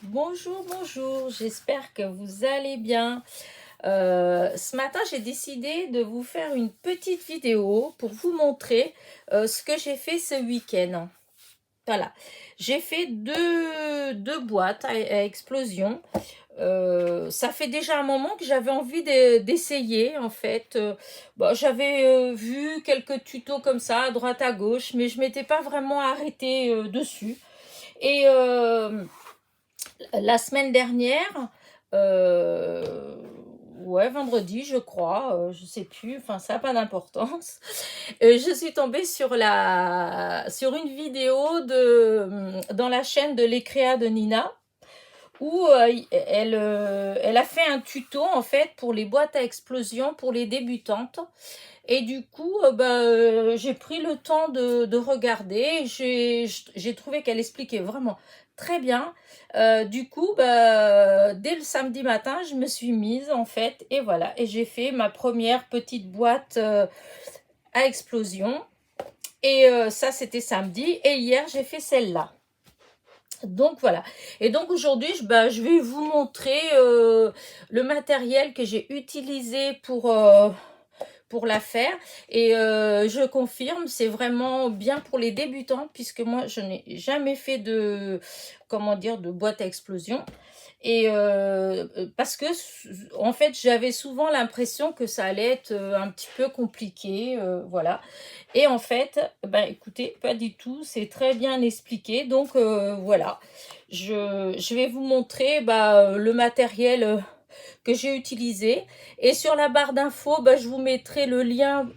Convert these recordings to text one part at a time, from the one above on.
Bonjour, bonjour, j'espère que vous allez bien. Ce matin, j'ai décidé de vous faire une petite vidéo pour vous montrer ce que j'ai fait ce week-end. Voilà, j'ai fait deux boîtes à explosion. Ça fait déjà un moment que j'avais envie d'essayer en fait. J'avais vu quelques tutos comme ça à droite à gauche, mais je m'étais pas vraiment arrêtée dessus. Et la semaine dernière, ouais, vendredi, je crois, je sais plus, enfin, ça n'a pas d'importance. Je suis tombée sur une vidéo dans la chaîne de l'Ecréa de Nina, où elle a fait un tuto en fait pour les boîtes à explosion pour les débutantes. Et du coup, j'ai pris le temps de regarder. J'ai trouvé qu'elle expliquait vraiment très bien. Du coup, dès le samedi matin, je me suis mise en fait. Et voilà. Et j'ai fait ma première petite boîte à explosion. Et ça, c'était samedi. Et hier, j'ai fait celle-là. Donc voilà. Et donc aujourd'hui, je vais vous montrer le matériel que j'ai utilisé pour la faire. Et je confirme, c'est vraiment bien pour les débutants, puisque moi, je n'ai jamais fait de boîte à explosion. Et parce que, en fait, j'avais souvent l'impression que ça allait être un petit peu compliqué, voilà. Et en fait, écoutez, pas du tout, c'est très bien expliqué. Donc voilà, je vais vous montrer le matériel que j'ai utilisé. Et sur la barre d'infos, je vous mettrai le lien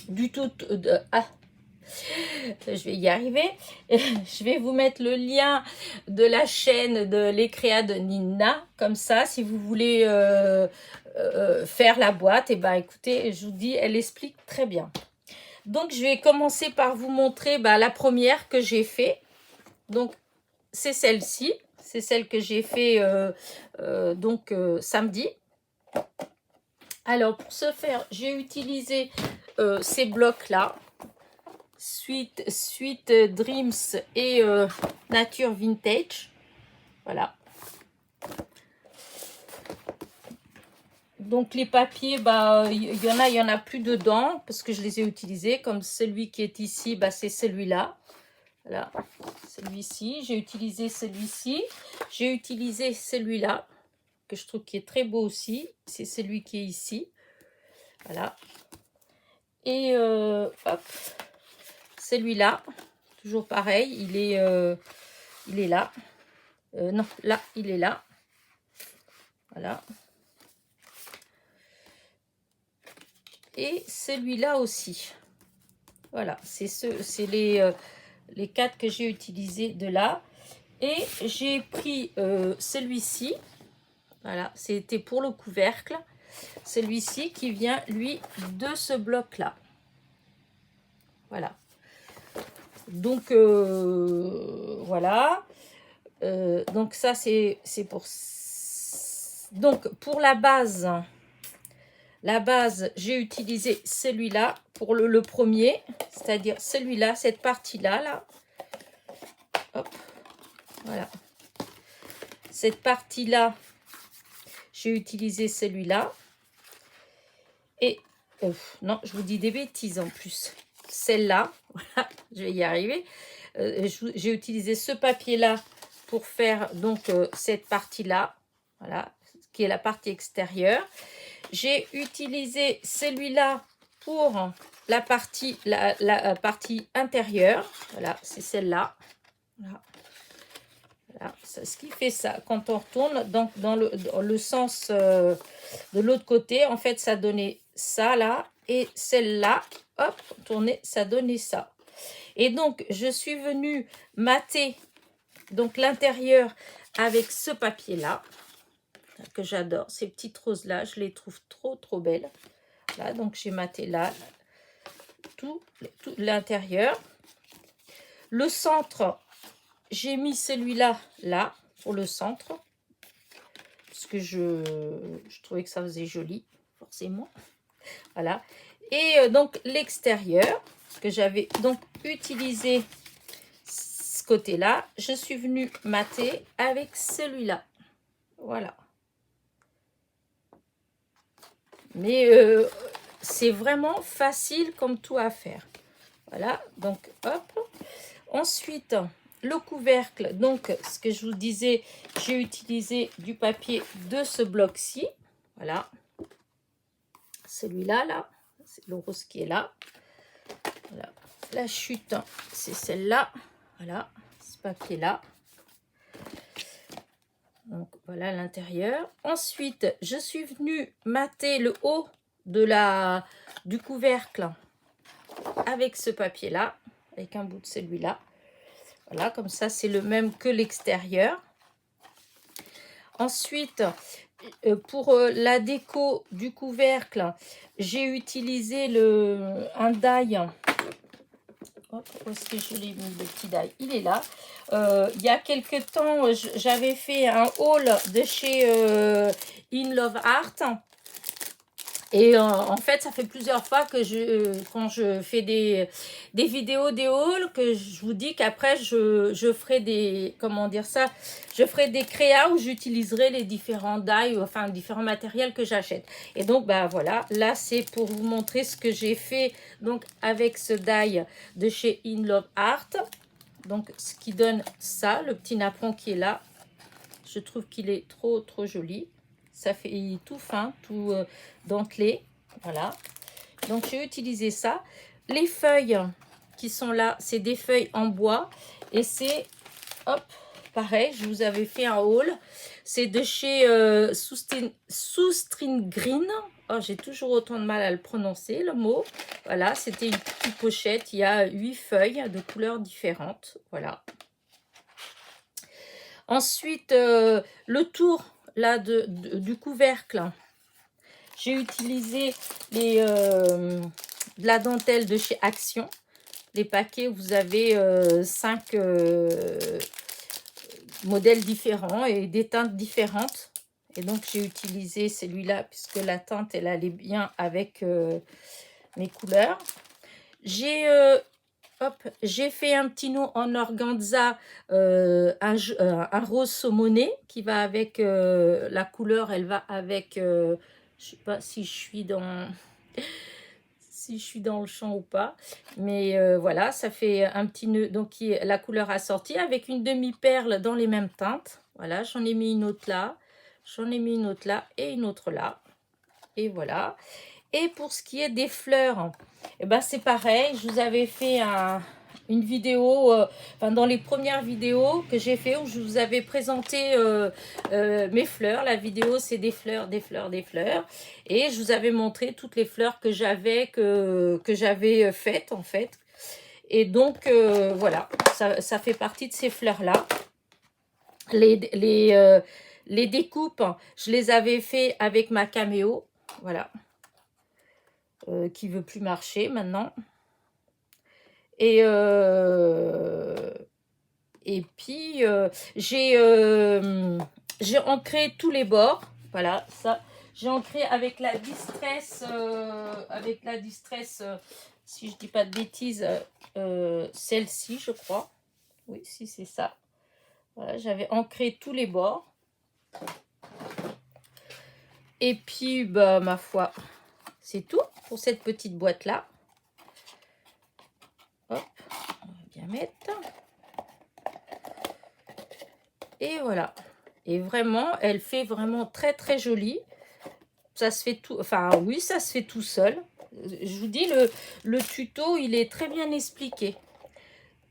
du tout. Je vais y arriver. Je vais vous mettre le lien de la chaîne de l'Ecréa de Nina. Comme ça, si vous voulez faire la boîte, et écoutez, je vous dis, elle explique très bien. Donc, je vais commencer par vous montrer la première que j'ai fait. Donc, c'est celle-ci. C'est celle que j'ai fait samedi. Alors, pour ce faire, j'ai utilisé ces blocs-là. Sweet Dreams et Nature Vintage. Voilà. Donc, les papiers, il y en a plus dedans parce que je les ai utilisés. Comme celui qui est ici, c'est celui-là. Voilà, celui-ci. J'ai utilisé celui-ci. J'ai utilisé celui-là, que je trouve qui est très beau aussi. C'est celui qui est ici. Voilà. Et hop, celui-là, toujours pareil, il est là. Non, là, il est là. Voilà. Et celui-là aussi. Voilà, c'est les 4 que j'ai utilisés de là. Et j'ai pris celui-ci. Voilà, c'était pour le couvercle. Celui-ci qui vient, lui, de ce bloc-là. Voilà. Donc, voilà. Donc, ça, c'est pour... Donc, pour la base, j'ai utilisé celui-là pour le premier, c'est-à-dire celui-là, cette partie-là, là. Hop, voilà. Cette partie-là, j'ai utilisé celui-là. Et, non, je vous dis des bêtises en plus. Celle-là, voilà, je vais y arriver. J'ai utilisé ce papier-là pour faire donc cette partie-là, voilà, qui est la partie extérieure. J'ai utilisé celui-là pour la partie intérieure. Voilà, c'est celle-là. Voilà. Voilà. Ce qui fait ça, quand on retourne dans le sens de l'autre côté, en fait, ça donnait ça là. Et celle-là, hop, tourner, ça donnait ça. Et donc, je suis venue mater donc l'intérieur avec ce papier-là, que j'adore. Ces petites roses-là, je les trouve trop, trop belles. Là, donc j'ai maté là, tout l'intérieur. Le centre, j'ai mis celui-là, là, pour le centre. Parce que je trouvais que ça faisait joli, forcément. Voilà. Et donc l'extérieur, que j'avais donc utilisé ce côté-là, je suis venue mater avec celui-là. Voilà. Mais c'est vraiment facile comme tout à faire. Voilà, donc hop. Ensuite, le couvercle. Donc, ce que je vous disais, j'ai utilisé du papier de ce bloc-ci. Voilà. Celui-là, là. C'est le rose qui est là. Voilà. La chute, c'est celle-là. Voilà, ce papier-là. Donc, voilà l'intérieur. Ensuite, je suis venue mater le haut du couvercle avec ce papier-là, avec un bout de celui-là. Voilà, comme ça, c'est le même que l'extérieur. Ensuite, pour la déco du couvercle, j'ai utilisé un die. Où est-ce que je l'ai mis, le petit die? Il est là. Il y a quelques temps, j'avais fait un haul de chez In Love Art. Et en fait, ça fait plusieurs fois que quand je fais des vidéos, des hauls, que je vous dis qu'après, je ferai des, comment dire ça, je ferai des créas où j'utiliserai les différents die, enfin, différents matériels que j'achète. Et donc, bah voilà, là, c'est pour vous montrer ce que j'ai fait, donc, avec ce die de chez In Love Art. Donc, ce qui donne ça, le petit napperon qui est là. Je trouve qu'il est trop, trop joli. Ça fait tout fin, tout dentelé. Voilà. Donc, j'ai utilisé ça. Les feuilles qui sont là, c'est des feuilles en bois. Et c'est, hop, pareil, je vous avais fait un haul. C'est de chez Soustring Green. Oh, j'ai toujours autant de mal à le prononcer, le mot. Voilà, c'était une petite pochette. Il y a 8 feuilles de couleurs différentes. Voilà. Ensuite, le tour là du couvercle, j'ai utilisé de la dentelle de chez Action. Les paquets, vous avez 5 modèles différents et des teintes différentes. Et donc, j'ai utilisé celui-là puisque la teinte, elle allait bien avec mes couleurs. J'ai fait un petit nœud en organza, un rose saumoné qui va avec la couleur, elle va avec, je sais pas si je suis dans le champ ou pas, mais voilà, ça fait un petit nœud, donc qui est la couleur assortie avec une demi-perle dans les mêmes teintes. Voilà, j'en ai mis une autre là, j'en ai mis une autre là et une autre là, et voilà. Et pour ce qui est des fleurs, eh ben c'est pareil, je vous avais fait une vidéo, enfin dans les premières vidéos que j'ai fait où je vous avais présenté mes fleurs. La vidéo, c'est des fleurs, des fleurs, des fleurs. Et je vous avais montré toutes les fleurs que j'avais faites en fait. Et donc, voilà, ça fait partie de ces fleurs-là. Les découpes, je les avais fait avec ma caméo, voilà. Qui veut plus marcher maintenant. Et puis, j'ai ancré tous les bords. Voilà, ça. J'ai ancré avec la Distress, si je dis pas de bêtises, celle-ci, je crois. Oui, si c'est ça. Voilà, j'avais ancré tous les bords. Et puis, bah, ma foi, c'est tout pour cette petite boîte-là. Hop, on va bien mettre. Et voilà. Et vraiment, elle fait vraiment très très jolie. Ça se fait tout, enfin oui, ça se fait tout seul. Je vous dis, le tuto, il est très bien expliqué.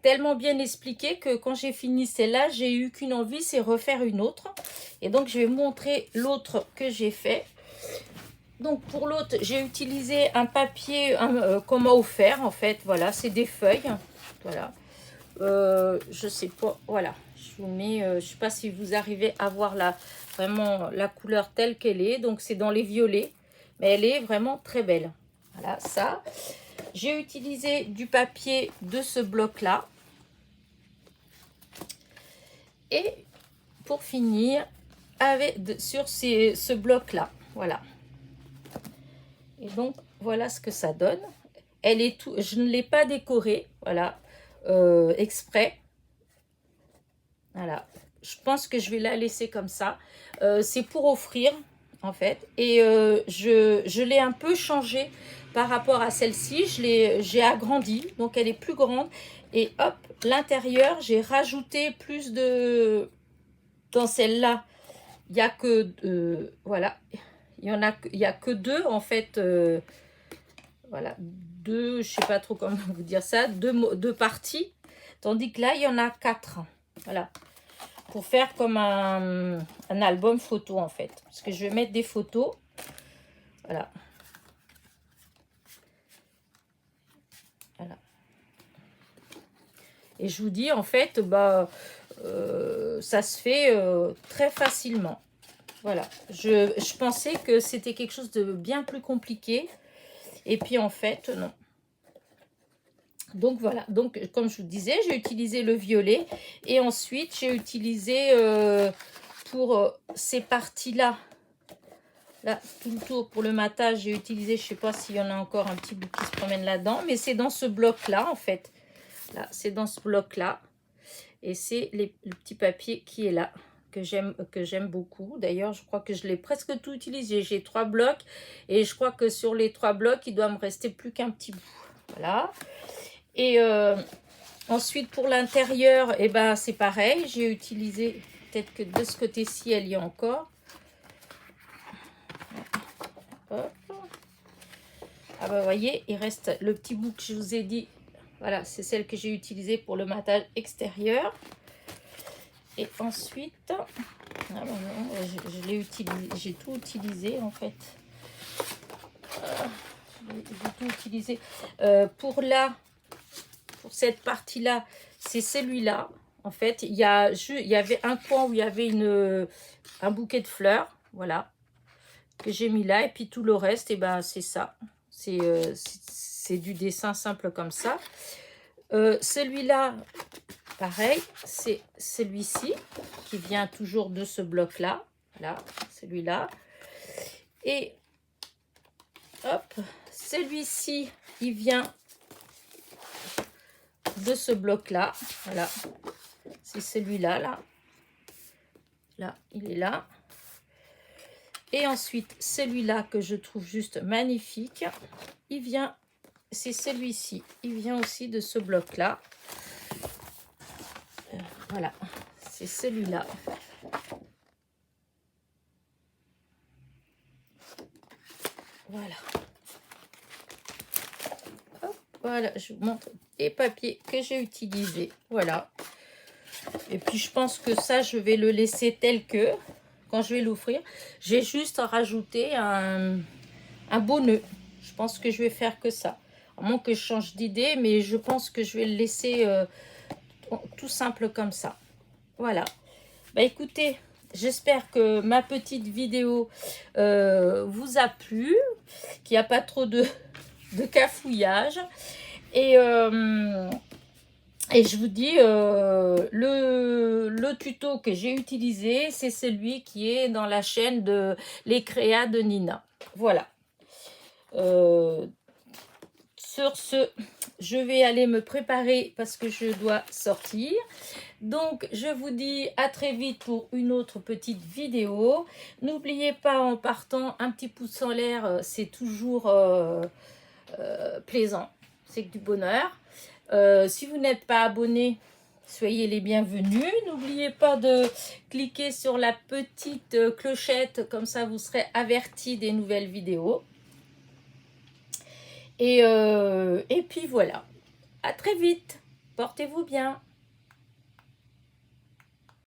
Tellement bien expliqué que quand j'ai fini celle-là, j'ai eu qu'une envie, c'est refaire une autre. Et donc, je vais vous montrer l'autre que j'ai fait. Donc, pour l'autre, j'ai utilisé un papier qu'on m'a offert, en fait. Voilà, c'est des feuilles. Voilà. Je sais pas, voilà. Je vous mets, je sais pas si vous arrivez à voir vraiment la couleur telle qu'elle est. Donc, c'est dans les violets. Mais elle est vraiment très belle. Voilà, ça. J'ai utilisé du papier de ce bloc-là. Et pour finir, sur ce bloc-là. Voilà. Et donc, voilà ce que ça donne. Elle est tout, je ne l'ai pas décorée, voilà, exprès. Voilà, je pense que je vais la laisser comme ça. C'est pour offrir, en fait. Et je l'ai un peu changée par rapport à celle-ci. J'ai agrandi, donc elle est plus grande. Et hop, l'intérieur, j'ai rajouté plus de... Dans celle-là, il n'y a que... voilà, il y a que deux, en fait. Voilà, deux, je sais pas trop comment vous dire ça, deux parties. Tandis que là, il y en a quatre. Voilà, pour faire comme un album photo en fait. Parce que je vais mettre des photos. Voilà. Voilà. Et je vous dis en fait, bah, ça se fait très facilement. Voilà. Je pensais que c'était quelque chose de bien plus compliqué. Et puis en fait, non. Donc voilà, donc comme je vous disais, j'ai utilisé le violet et ensuite j'ai utilisé pour ces parties-là, là, tout le tour pour le matage, j'ai utilisé, je ne sais pas s'il y en a encore un petit bout qui se promène là-dedans, mais c'est dans ce bloc-là en fait. Là, c'est dans ce bloc-là et c'est le petit papier qui est là que j'aime beaucoup. D'ailleurs, je crois que je l'ai presque tout utilisé. J'ai 3 blocs et je crois que sur les 3 blocs, il doit me rester plus qu'un petit bout. Voilà. Et ensuite, pour l'intérieur, eh ben, c'est pareil. J'ai utilisé, peut-être que de ce côté-ci, elle y est encore. Hop. Ah bah, vous voyez, il reste le petit bout que je vous ai dit. Voilà, c'est celle que j'ai utilisée pour le matage extérieur. Et ensuite, ah bah non, je l'ai utilisé, j'ai tout utilisé en fait. J'ai tout utilisé. Pour cette partie-là, c'est celui-là. En fait, il y avait un coin où il y avait un bouquet de fleurs, voilà, que j'ai mis là. Et puis tout le reste, et ben, c'est ça. C'est du dessin simple comme ça. Celui-là, pareil, c'est celui-ci qui vient toujours de ce bloc-là. Voilà, celui-là. Et hop, celui-ci, il vient de ce bloc-là. Voilà, c'est celui-là, là. Là, il est là. Et ensuite, celui-là que je trouve juste magnifique, il vient, c'est celui-ci. Il vient aussi de ce bloc-là. Voilà, c'est celui-là. Voilà. Hop, voilà, je vous montre les papiers que j'ai utilisés. Voilà. Et puis, je pense que ça, je vais le laisser tel que, quand je vais l'offrir. J'ai juste rajouté un beau nœud. Je pense que je vais faire que ça. À moins que je change d'idée, mais je pense que je vais le laisser tout simple comme ça. Voilà. Bah écoutez, j'espère que ma petite vidéo vous a plu, qu'il n'y a pas trop de cafouillage. Et je vous dis, le tuto que j'ai utilisé, c'est celui qui est dans la chaîne de Les Créas de Nina. Voilà. Sur ce, je vais aller me préparer parce que je dois sortir. Donc, je vous dis à très vite pour une autre petite vidéo. N'oubliez pas, en partant, un petit pouce en l'air, c'est toujours plaisant. C'est que du bonheur. Si vous n'êtes pas abonné, soyez les bienvenus. N'oubliez pas de cliquer sur la petite clochette, comme ça vous serez averti des nouvelles vidéos. Et puis voilà. À très vite. Portez-vous bien.